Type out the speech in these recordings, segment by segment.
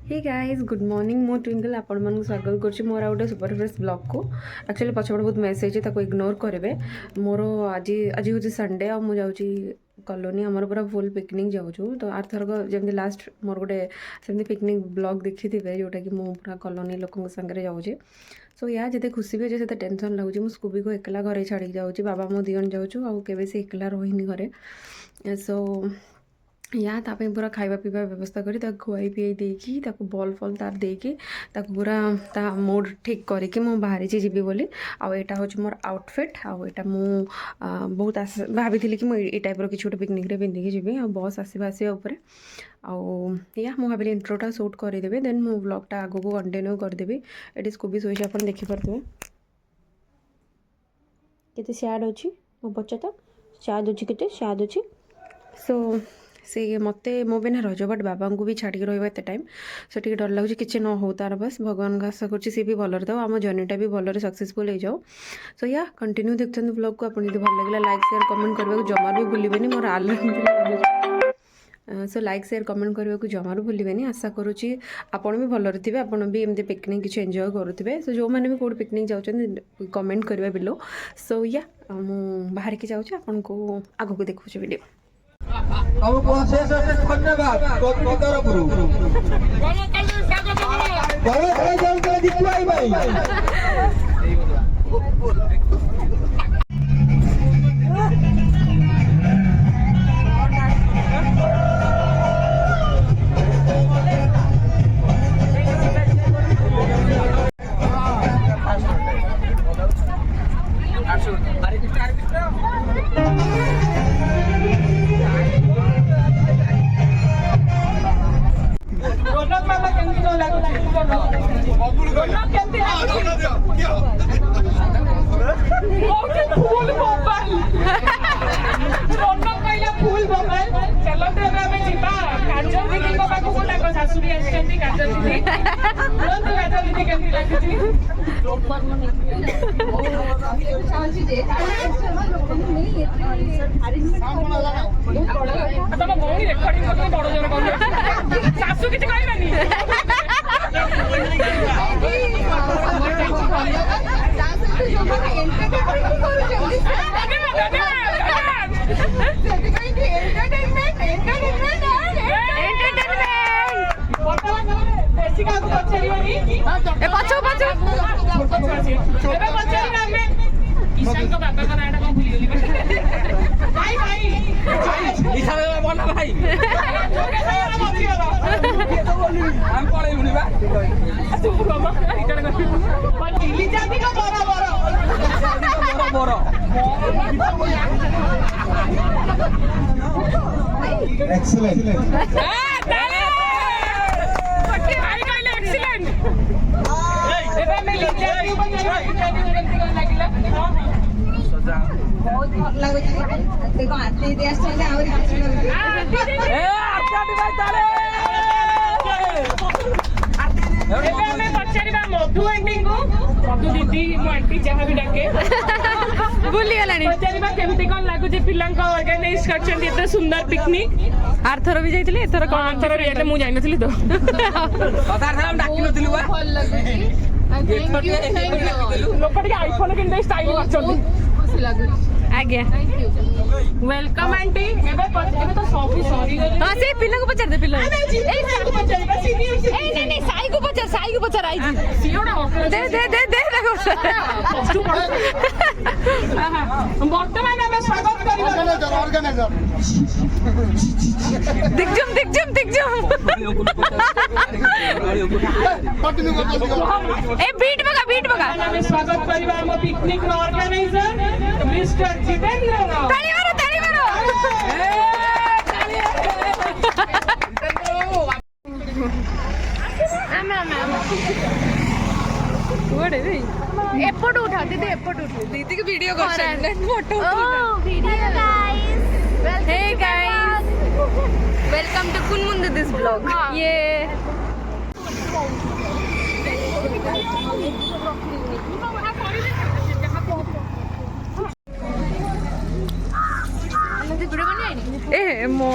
Hey guys good morning मो twinkle आपण मन स्वागत करछि more out super fresh blog को। एक्चुअली पछपड़ बहुत मेसेज है ताको इग्नोर करेबे। मोर आज आज होछि संडे आ मु जाउछि कॉलोनी हमर पूरा फुल पिकनिक जाउछु। तो आर थरक जेमति लास्ट मोर गोटे सेमति पिकनिक ब्लॉग देखि थिबे जोटा कि मु पूरा कॉलोनी लोकन संगे जाउछि। सो या जते खुशी भी जते टेंशन लागुछि मु स्कूबी को एकला घरे छाड़ी जाउछि। बाबा मो दियन जाउछु आ केबे से एकला रहिनी घरे। सो या ताप पूरा खाଇବା पीवा व्यवस्था करी खुआई पीई देकी बॉल फल तार देकी पूरा ता मूड ठीक करके मु बाहरी जीवी बोली। आउ एटा होची मोर आउटफिट आउ एटा मु बहुत भाभी कि मु ए टाइप रो किछ गोटे पिकनिक रे पिंधिकी जीवी। आ बस आसीबा आसीबा ऊपर आउ या मु भाभी इंट्रोटा शूट करदेबे देन मु ब्लॉगटा आगो को कंटिन्यू करदेबी। एटी स्कूबी सोइछ अपन देखि परथबे केते सैड अछि मो बच्चा तो सैड अछि केते सैड अछि। सो से मते मो बिना रज बट बाबा को भी छाड़ी रही एत टाइम सो टे डर लगुच कि न हो तार बस भगवान का आशा कर सी भी भलर था आम जर्नीटा भी भलर सक्सेसफुल हो जाओ। सो या कंटिन्यू देखते ब्लॉग को आपन भल लगे लाइक शेयर कमेंट करने को जमार भी भूलें मोर आलम। सो लाइक शेयर कमेंट करने को जमार भूलें। आशा करुँची आपड़ भी भलर थे आपड़ भी एमती पिकनिक किसी एंजॉय करुवे। सो जो मैंने भी कौट पिकनिक जाऊँ कमेंट करवा बिलो। सो या मु बाहर की जाऊँ आपन को आग को देखुचे वीडियो हमको शेष धन्यवाद बदर गुरु बड़े भाई जन के दिखवाई भाई मधु आंटी को मधु दीदी मो आंटी जहाँ भी डाके भूली गलानी पचारिबा केमती कोन लागुजे पिलांका ऑर्गेनाइज करछन एते सुंदर पिकनिक। आर थरो भी जाइतिले एथरो कोन आर थरो एते मु जाई नथिली तो पतार थरा हम डाकी नथिलु बा भल लागुची लोकटी आईफोन किनते स्टाइल करछन खुशी लागुची आज्ञा वेलकम आंटी एबे तो सॉरी सॉरी हां से पिल्ला को पचार दे पिल्ला ए को पचार बस ए नहीं साई को पचार आई जी सियोडा दे देखो कष्ट पड़ वर्तमान में स्वागत करियो ऑर्गेनाइजर दिख जम ए बीट बगा में स्वागत करिवा हम पिकनिक रो ऑर्गेनाइजर मिस्टर जितेंद्र ताली मारो एपट उठा दीदी एपट उठा दीदी की वीडियो कर photo video guys hey guys welcome to कुनमुंद दिस ब्लॉग। ये ए मो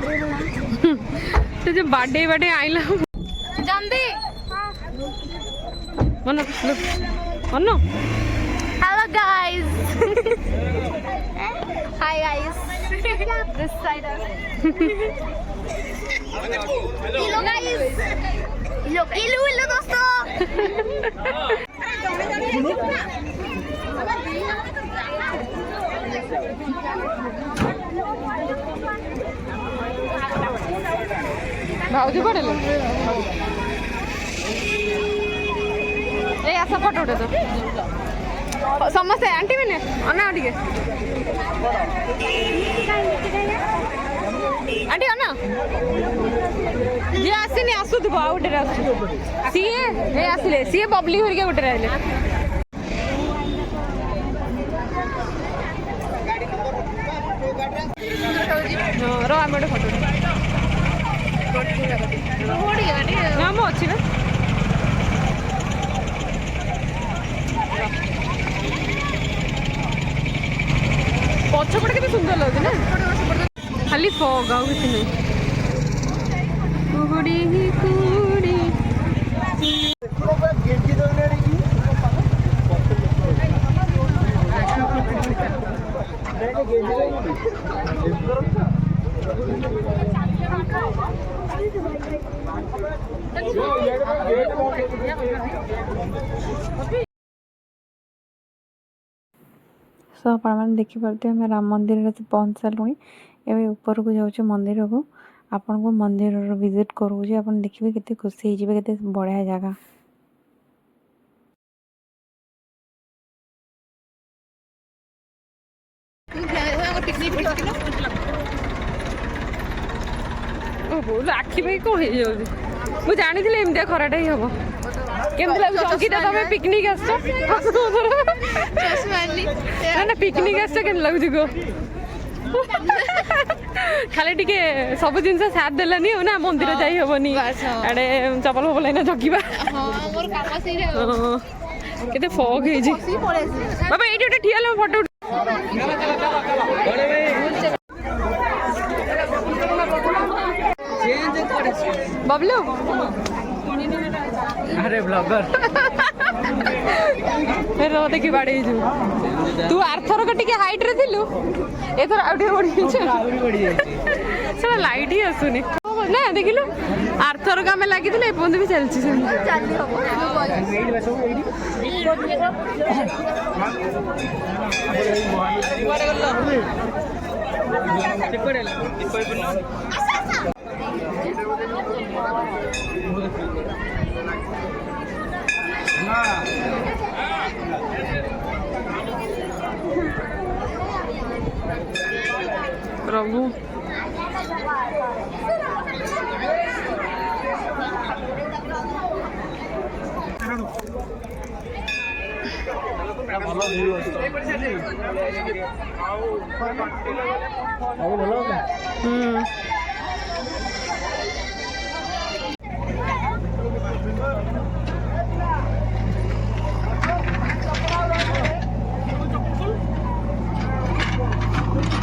ସେ ଯୋଉ ବାଡେଇ ଆଇଲା ଜଲ୍ଦି ମନ ମନ Hello guys. Hi guys. This side. Hello guys. Hello दोस्तों. भाऊजी पड़ेलो ए आसा फोटो उठे तो समस्ते आंटी मैंने अना टे आंटी अना जी आसनी आसुव आ गोटे सीए ए आसिले सीए बबली हरिका गोटे आइले रो आम गोटे फोटो हाँ मु अच्छी ना पछपटे के सुंदर लगे ना खाली फग आउ किसी नहीं कुड़ी कुड़ी सो आपने देखिपे आम राम मंदिर पहुँच सारूँ एवं ऊपर को जाऊँ मंदिर को आपन को मंदिर विजिट करूँ आप देखिए केते खुशी होते बढ़िया जगह आखि भाई कौन हो मुझे जानी एमती खराटा ही हम केमती लगे अंकिता तुम पिकनिक ना पिकनिक के लगुच कह खाली टे सब जिन साथ देलानी ना मंदिर जाई हेनी आड़े चपल फपल ना जगिबा केते फग बाबा ये गोटे ठिया फोटो बबलू अरे ब्लॉगर फिर देखी बाड़े तू आरथर टिके हाइट रे थिलु एथर आउटे बढ़ी सब लाइट ही आसुनी ना देखिलु आरथर का में लागी थिले ए बंद भी चलची से प्रभु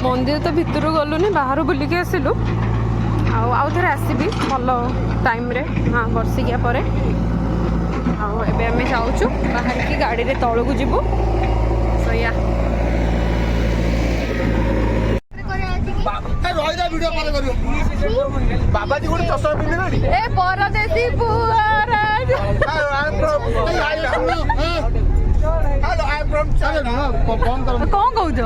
मंदिर तो भितर गलुनी बाहर बुलिक आसिलु आउ थे आसबि भल टाइम रे हाँ वर्षिकिया पर एबे आमे जाऊँ बाहर की गाड़ी रे तौल को जीवु सैया बाबा जी गोटे चश्मा पिंधि ए परदेसी पुआरा कौन कहूच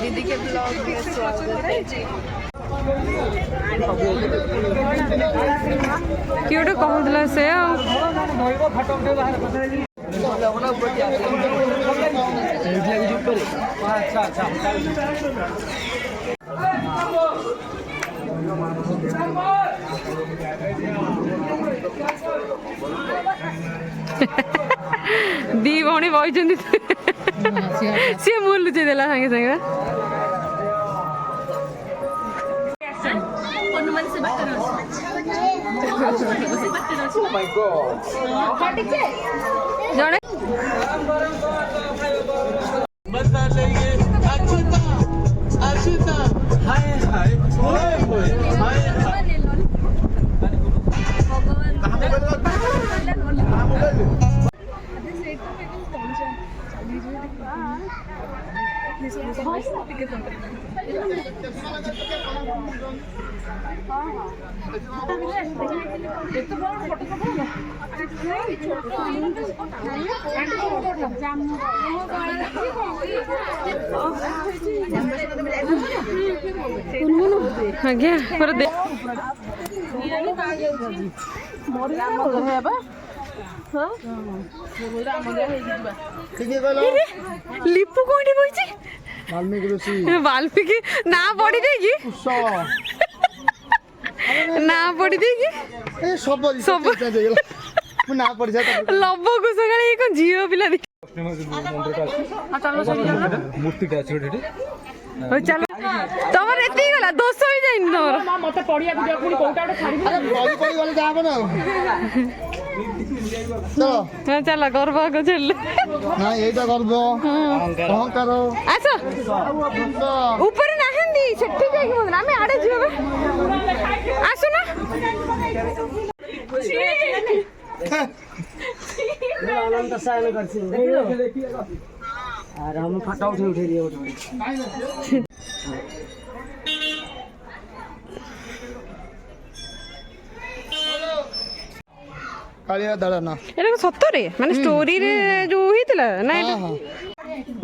दीदी के ब्लॉग में स्वागत है जी किए गोटे कहूला से दी भौणी बही सी मुँह लुचेई देला सागे सागे जड़े बता लेंगे अछूता अछूता हाय हाय होए होए हाय हाय ଆଜ୍ଞା ପୁରା ଦେ ଲିପୁ କୋଉଠି ବଇଛି ବାଲ୍ମୀକି ଋଷି ବାଲ୍ମିକି ନା ପଢି ଦେଇକି ନା ପଢି ଦେଇକି ଏ ସବୁ ସବୁ। ଚେଞ୍ଜ ହେଇଗଲା ମୁଁ ନା ପଢିଛା ଲବ କୁଶକାଳେ କଣ ଝିଅ ପିଲା ଦେଖି ମୂର୍ତ୍ତିଟା ଅଛି ଗୋଟେ ହଉ ଚାଲ ତମର ଏତିକି ଗଲା ଦୋଷ ହେଇଯାଇନି ତମର ମତେ ପଡିଆକୁ ଯିବାକୁ ପୁଣି କୋଉଟା ଗୋଟେ ଛାଡିବି ପଢି ପଢି ଗଲେ ଯାହା ହବ ନା ଆଉ ଚଲ ହଁ ଚାଲ ଗର୍ବ ଆଗ ଛାଡ଼ିଲେ ନା ଏଇଟା ଗର୍ବ ଅହଙ୍କାର ଆସ ଉପରେ ନାହାନ୍ତି ସେଠି ଯାଇକି ବୋଲ ଆମେ ଆଡେ ଯିବା ଆସୁନ ଅନନ୍ତ ସାୟନ କରିଛି ଆରେ हम ଫଟୋ ଉଠେଇ ଦିଏ ଗୋଟେ କାଳିଆ ଦଳନ ଏଟା କଣ ସତରେ ମାନେ ଷ୍ଟୋରିରେ ଯୋଉ ହେଇଥିଲା ନା ଏଟା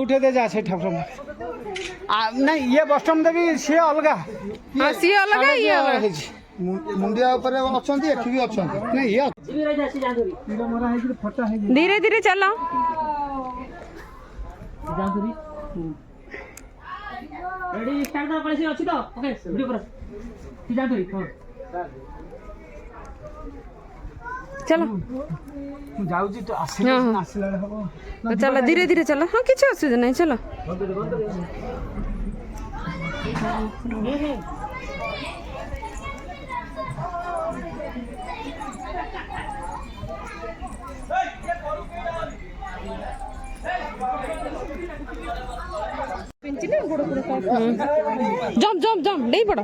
ଉଠେଇ ଦେ ଯା ସେ ଠାକୁର ନାଇଁ ଇଏ ବଷ୍ଟମ ଦେବି ସିଏ ଅଲଗା ହଁ ସିଏ ଅଲଗା ଇଏ ଅଲଗା ହେଇଛି ମୁଣ୍ଡିଆ ଉପରେ ଅଛନ୍ତି ଏଠି ବି ଅଛନ୍ତି ନାଇଁ ଇଏ ମରା ହେଇକି ଫଟୋ ହେଇଛି ଧୀରେ ଧୀରେ ଚାଲ ରେଡି ଷ୍ଟାର୍ଟ କରିసి ଅଛି ତ ଓକେ ଭିଡିଓ କର ଯାନ୍ତୁରି ହଁ ଚାଲ ମୁଁ ଯାଉଛି ତ ହଁ, ହଁ। ଆସିଲା ହବ ଚାଲ ଧୀରେ ଧୀରେ ଚାଲ ହଁ କିଛି ଅସୁବିଧା ନାହିଁ ଚାଲ ଜମ୍ପ ଜମ୍ପ ଜମ୍ପ ଡେଇ ପଡ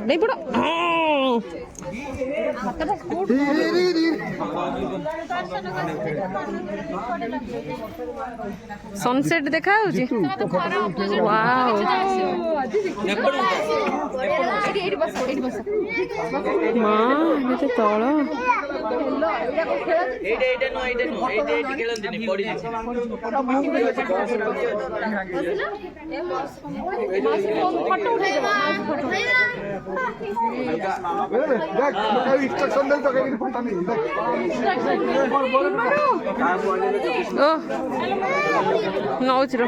ସନସେଟ୍ ଦେଖା ହଉଛି ଏତେ ତଳ ଇନଷ୍ଟ୍ରକ୍ସନ ଦେଇ ତକାରୀ ଫଟା ନେଇ ଓ ନଉଛି ର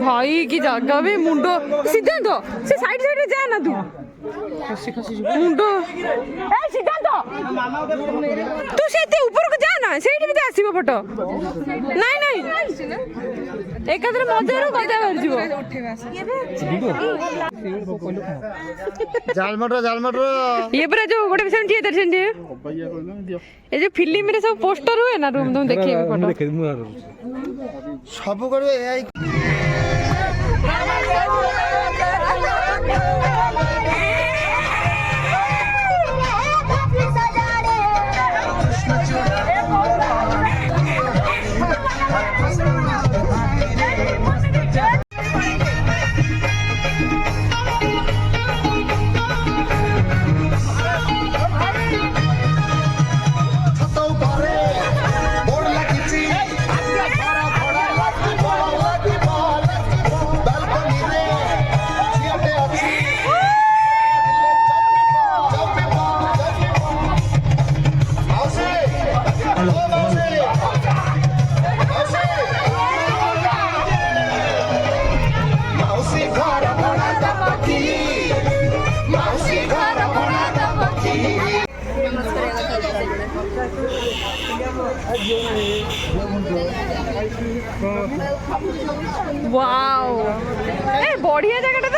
ଭାଇ କି ଜାଗା ବେ ମୁଣ୍ଡ ସିଦ୍ଧାନ୍ତ ସେ ସାଇଡ ସାଇଡ ଯା ନା ତୁ ମୁଣ୍ଡ ଏ ସିଦ୍ଧାନ୍ତ ତୁ ସେତେ ଉପରକୁ ଯା ନା ସେଇଠି ବି ଆସିବ ଫଟୋ ନାଇଁ ନାଇଁ ଏକାଥରେ ମଜାରୁ ଗଜା ବାହାରିଯିବ ଜାଲମଟର ଇଏ ପୁରା ଯୋଉ ଗୋଟେ ସେମିତି ସେମିତି ଏ ଯୋଉ ଫିଲ୍ମରେ ସବୁ ପୋଷ୍ଟର ହୁଏ ନା ରୁମ୍ ତମେ ଦେଖେଇବି ଫଟୋ ସବୁ କରିବେ ଏଆଇ वाओ ए बढ़िया जगह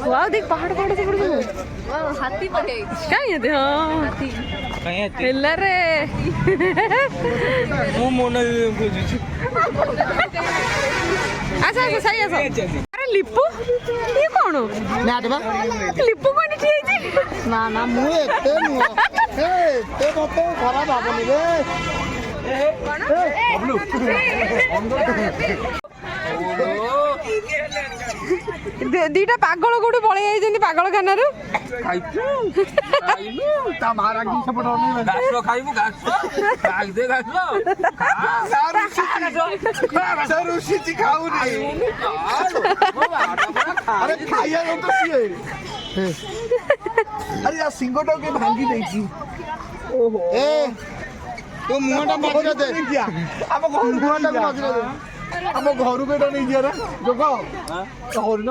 तो वाओ देख पहाड़ पहाड़ से वाओ हाथी पड़े क्या ये हाँ हाथी ହେଲା ରେ ମୁଁ ମନ ବୁଝୁଛି ଆସ ଆସ ସାଇ ଆସ ଆରେ ଲିପୁ ଇଏ କଣ ଲିପୁ କଣ ଠିଆ ହେଇଛି ନା ନା ମୁଁ ଏତେ ନୁହଁ ଏତେ ମତେ ଖରାପ ଭାବନି ରେ ଦିଟା ପାଗଳ କୋଉଠି ପଳେଇ ଯାଇଛନ୍ତି ପାଗଳଖାନାରୁ ତା ମା ରାଗି ସେପଟେ ଅନେଇଲା। ଘାସ ଖାଇବୁ ଘାସ ସେ ରୁଷିଛି ଖାଉନି ଆରେ ଖାଇବା ତ ସିଏ ଆରେ ୟା ସିଙ୍ଗଟାକୁ କିଏ ଭାଙ୍ଗି ଦେଇଛି ଏ ତୁ ମୁହଁଟା ମଝିରେ ଦେ ଆମ ଘର ମୁହଁଟାକୁ ମଝିରେ ଦେ ଆମ ଘରକୁ ଏଇଟା ନେଇଯିବା ରେ ଯୋଗ ହରିଣ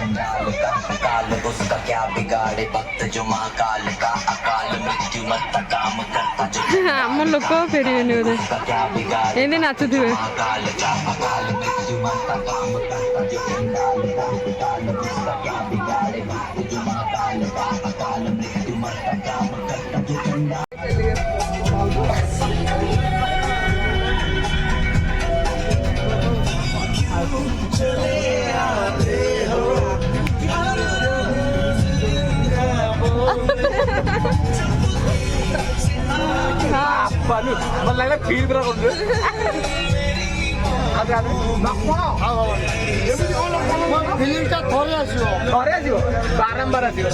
अकाल उसका क्या बिगाड़े भक्त जो महाकाल का अकाल मृत्यु मत काम करता जो ଆମ ଲୋକ ଫେରିବେନି ବୋଧେ उसका क्या बिगाड़े ଏମିତି ନାଚୁଥିବେ महाकाल का अकाल मृत्यु मत काम करता जो कंगाल का अकाल उसका क्या बिगाड़े भक्त जो महाकाल का अकाल मृत्यु मत काम करता जो कंगाल ଫିଲ୍ ପୁରା କରୁଛୁ ଫିଲ୍ମଟା ଥରେ ଆସିବ ବାରମ୍ବାର ଆସିବ